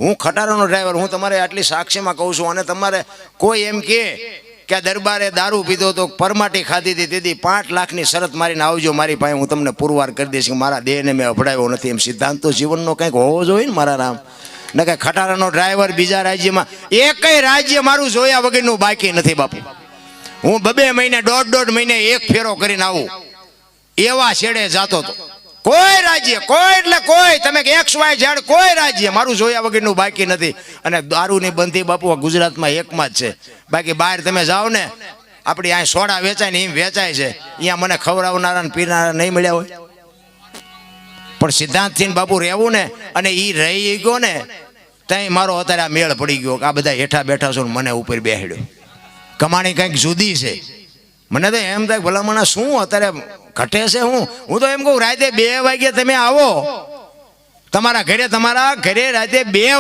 હું ખટારાનો ડ્રાઈવર, હું તમારે આટલી સાક્ષીમાં કહું છું. અને તમારે કોઈ એમ કે આ દરબારે દારૂ પીધો તો પરમાટી ખાધી હતી, તેથી 5 લાખની શરત મારીને આવજો મારી પાસે, હું તમને પુરવાર કરી દઈશ કે મારા દેહને મેં અભડાવ્યો નથી. એમ સિદ્ધાંત તો જીવનનો કંઈક હોવો જોઈએ ને મારા રામ. ને કે ખટારાનો ડ્રાઈવર બીજા રાજ્યમાં, એકય રાજ્ય મારું જોયા વગરનું બાકી નથી બાપુ. હું 2 મહિને 1.5 મહિને એક ફેરો કરીને આવું એવા છેડે જાતો હતો. કોઈ રાજ્ય, કોઈ એટલે કોઈ, તમે XY Z કોઈ રાજ્ય મારું જોયા વગરનું બાકી નથી. અને દારૂની બંધી બાપુ ગુજરાતમાં એકમાં જ છે. બાકી બહાર તમે જાઓ ને, આપણી અહીં સોડા વેચાય ને એમ વેચાય છે, અહીંયા મને ખવડાવનારા ને પીનારા નહીં મળ્યા હોય. પણ સિદ્ધાંતથી બાપુ રહેવું ને, અને એ રહી ગયો ને ત્યાં મારો અત્યારે આ મેળ પડી ગયો કે આ બધા હેઠા બેઠા છો ને મને ઉપર બેહાડ્યો. કમાણી કંઈક જુદી છે. મને તો એમ થાય ભલામણા શું અત્યારે ઘટે છે. હું તો એમ કહું રાતે 2 વાગે તમે આવો તમારા ઘરે રાતે 2